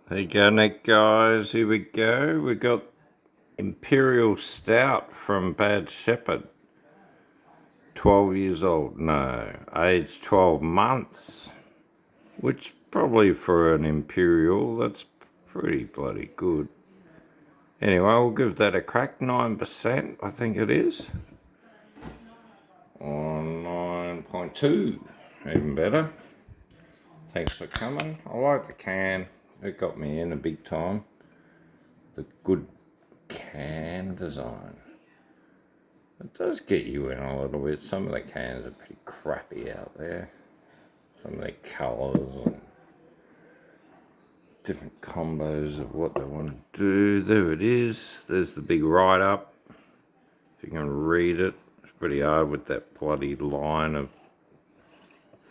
There you go, Nick, guys. Here we go. We got Imperial Stout from Bad Shepherd. 12 years old. No, age 12 months. Which probably for an Imperial, that's pretty bloody good. Anyway, we'll give that a crack. 9%, I think it is. Or 9.2. Even better. Thanks for coming. I like the can. It got me in a big time. The good can design. It does get you in a little bit. Some of the cans are pretty crappy out there. Some of the colours and different combos of what they want to do. There it is. There's the big write-up. If you can read it. It's pretty hard with that bloody line of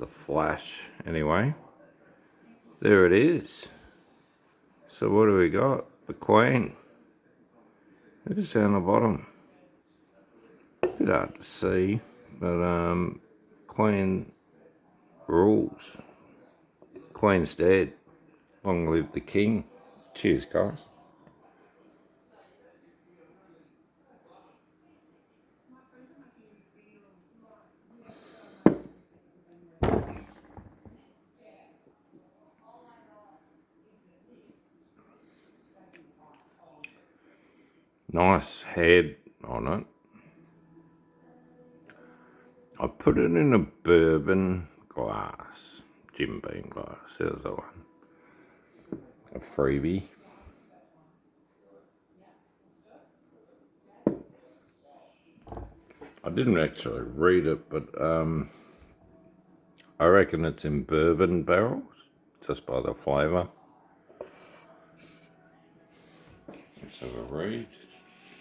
the flash. Anyway, there it is. So what do we got? The Queen. It's down the bottom. Bit hard to see, but Queen rules. Queen's dead. Long live the king. Cheers, guys. Nice head on it. I put it in a bourbon glass. Jim Beam glass. There's the one. A freebie. I didn't actually read it, but I reckon it's in bourbon barrels, just by the flavour. Let's have a read.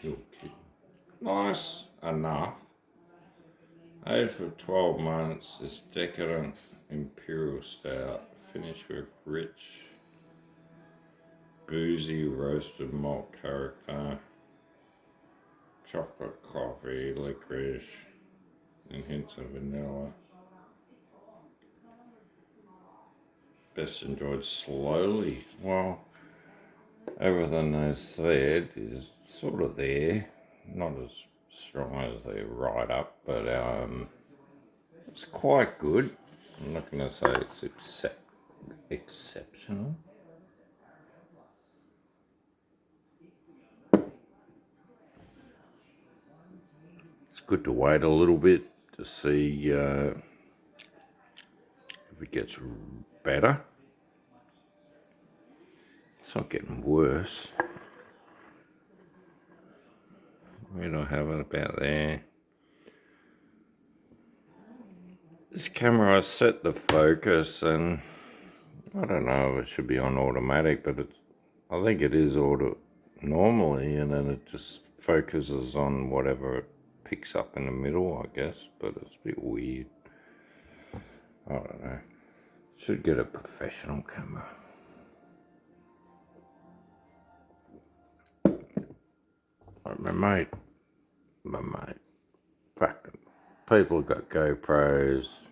You're kidding. Nice enough. Aged for 12 months, this decadent Imperial Stout, finished with rich, boozy roasted malt character, chocolate, coffee, licorice, and hints of vanilla. Best enjoyed slowly. Well, everything they said is sort of there, not as strong as they write up, but it's quite good. I'm not going to say it's exceptional. It's good to wait a little bit to see if it gets better. It's not getting worse. Where do I have it about there? This camera, I set the focus and I don't know if it should be on automatic, but I think it is auto normally, and then it just focuses on whatever it picks up in the middle, I guess, but it's a bit weird. I don't know. Should get a professional camera. Like my mate, fucking people got GoPros,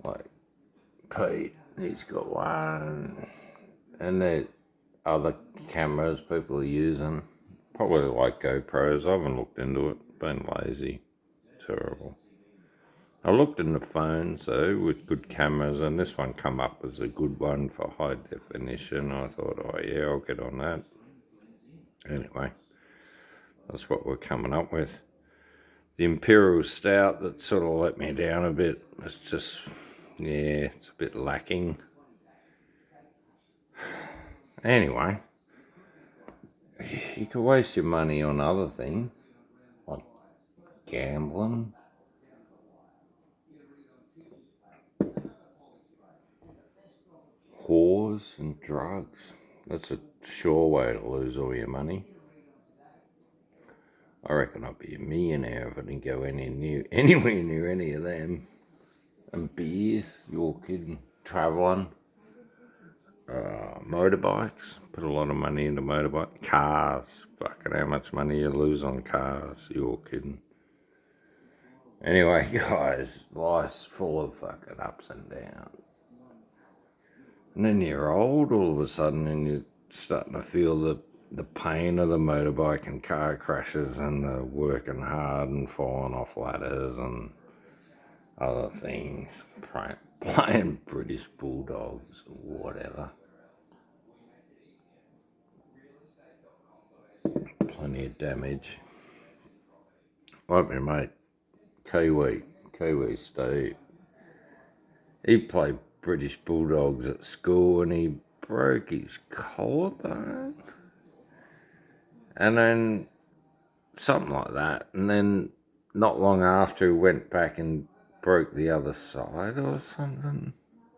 like Pete, he's got one, and there other cameras people are using, probably like GoPros. I haven't looked into it, been lazy, terrible. I looked in the phones though with good cameras, and this one come up as a good one for high definition. I thought, oh yeah, I'll get on that. Anyway, that's what we're coming up with. The Imperial Stout that sort of let me down a bit. It's just, yeah, it's a bit lacking. Anyway, you could waste your money on other things, like gambling. Whores and drugs. That's a sure way to lose all your money. I reckon I'd be a millionaire if I didn't go anywhere near any of them. And beers, you're kidding. Travelling. Motorbikes. Put a lot of money into motorbikes. Cars. Fucking how much money you lose on cars. You're kidding. Anyway, guys, life's full of fucking ups and downs. And then you're old all of a sudden and you're starting to feel the pain of the motorbike and car crashes and the working hard and falling off ladders and other things, playing British Bulldogs or whatever. Plenty of damage. Like my mate, Kiwi Steve, he played British Bulldogs at school and he broke his collarbone. And then something like that. And then not long after, he went back and broke the other side or something.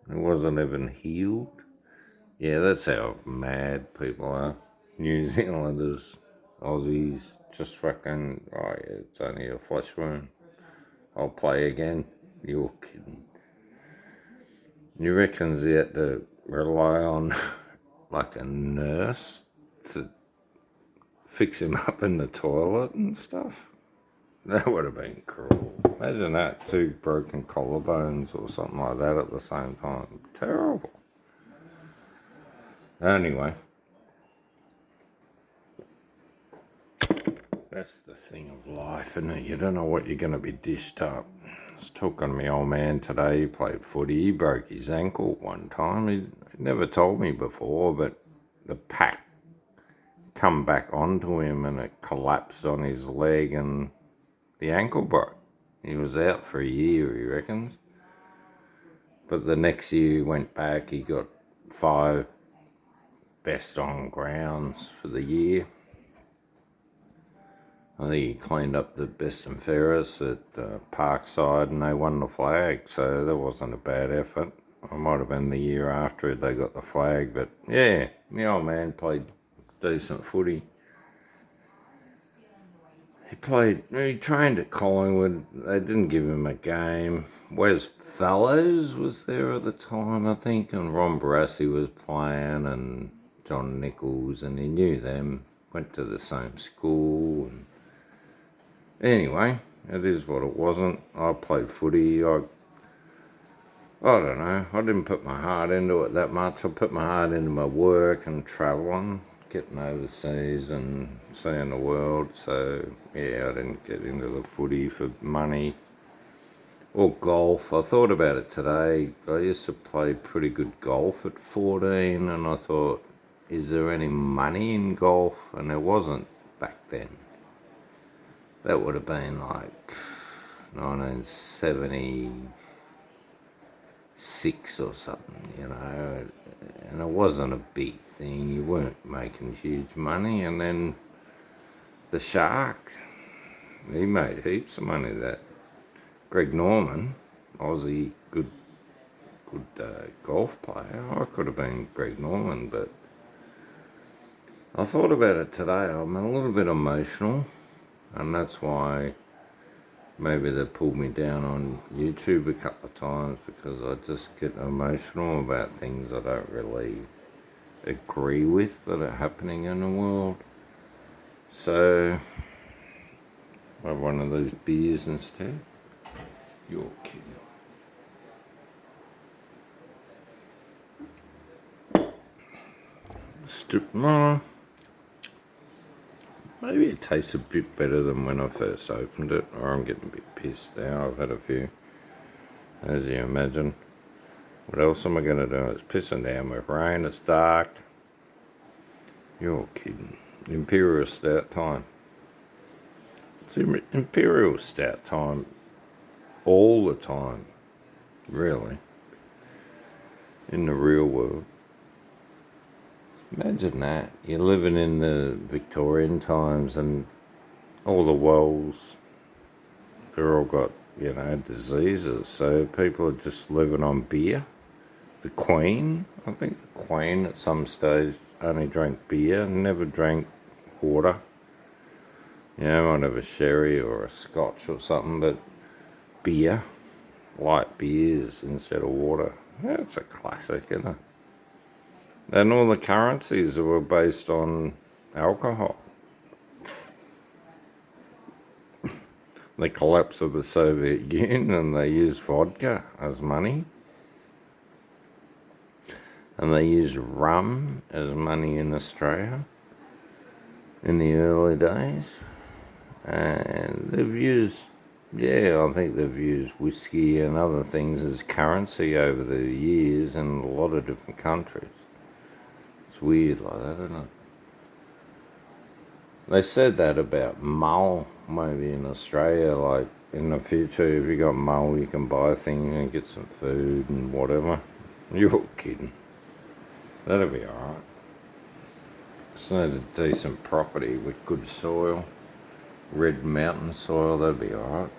It wasn't even healed. Yeah, that's how mad people are. New Zealanders, Aussies, just fucking, oh yeah, it's only a flesh wound. I'll play again. You're kidding. You reckons he had to rely on like a nurse to fix him up in the toilet and stuff? That would have been cruel. Imagine that, 2 broken collarbones or something like that at the same time. Terrible. Anyway, that's the thing of life, isn't it? You don't know what you're going to be dished up. I was talking to my old man today. He played footy. He broke his ankle one time. He never told me before, but the pack come back onto him and it collapsed on his leg and the ankle broke. He was out for a year, he reckons. But the next year he went back. He got 5 best on grounds for the year. I think he cleaned up the best and fairest at Parkside and they won the flag, so that wasn't a bad effort. It might have been the year after they got the flag, but yeah, my old man played decent footy. He trained at Collingwood. They didn't give him a game. Wes Fellows was there at the time, I think, and Ron Barassi was playing and John Nichols, and he knew them, went to the same school. And anyway, it is what it wasn't. I played footy. I don't know. I didn't put my heart into it that much. I put my heart into my work and travelling, getting overseas and seeing the world. So, yeah, I didn't get into the footy for money or golf. I thought about it today. I used to play pretty good golf at 14 and I thought, is there any money in golf? And there wasn't back then. That would have been like 1976 or something, you know, and it wasn't a big thing. You weren't making huge money. And then the Shark, he made heaps of money. That Greg Norman, Aussie, good golf player. I could have been Greg Norman, but I thought about it today. I'm a little bit emotional, and that's why maybe they pulled me down on YouTube a couple of times, because I just get emotional about things I don't really agree with that are happening in the world. So, I have one of those beers instead. You're kidding. Maybe it tastes a bit better than when I first opened it, or I'm getting a bit pissed now. I've had a few, as you imagine. What else am I going to do? It's pissing down with rain, it's dark. You're kidding. Imperial Stout time. It's Imperial Stout time all the time, really, in the real world. Imagine that. You're living in the Victorian times and all the wells, they're all got, you know, diseases. So people are just living on beer. The Queen, I think the Queen at some stage only drank beer, never drank water. You know, might have a sherry or a scotch or something, but beer, light beers instead of water. That's a classic, isn't it? And all the currencies were based on alcohol. The collapse of the Soviet Union, and they used vodka as money. And they used rum as money in Australia in the early days. And they've used, I think they've used whiskey and other things as currency over the years in a lot of different countries. It's weird like that, isn't it? They said that about mull, maybe in Australia, like in the future, if you got mull, you can buy things and get some food and whatever. You're kidding. That'll be alright. Just need a decent property with good soil. Red mountain soil, that'd be alright.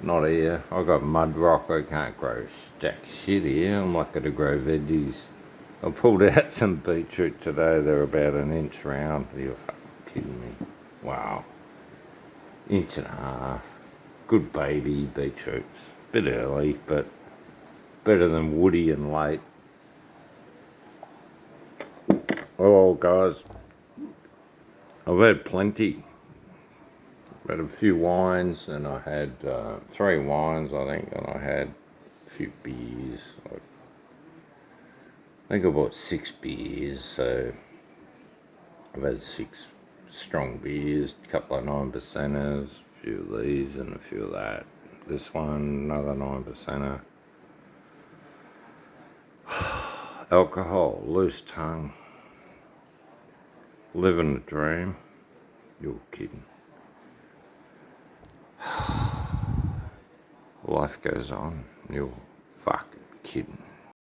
Not here. I got mud rock, I can't grow jack shit here. I'm lucky to grow veggies. I pulled out some beetroot today, they're about an inch round. You're fucking kidding me. Wow. Inch and a half. Good baby beetroots. Bit early, but better than woody and late. Oh, guys, I've had plenty. I've had a few wines, and I had 3 wines, I think, and I had a few beers. I think I bought 6 beers, so I've had 6 strong beers, a couple of 9%ers, a few of these and a few of that. This one, another 9%er. Alcohol, loose tongue. Living the dream. You're kidding. Life goes on. You're fucking kidding.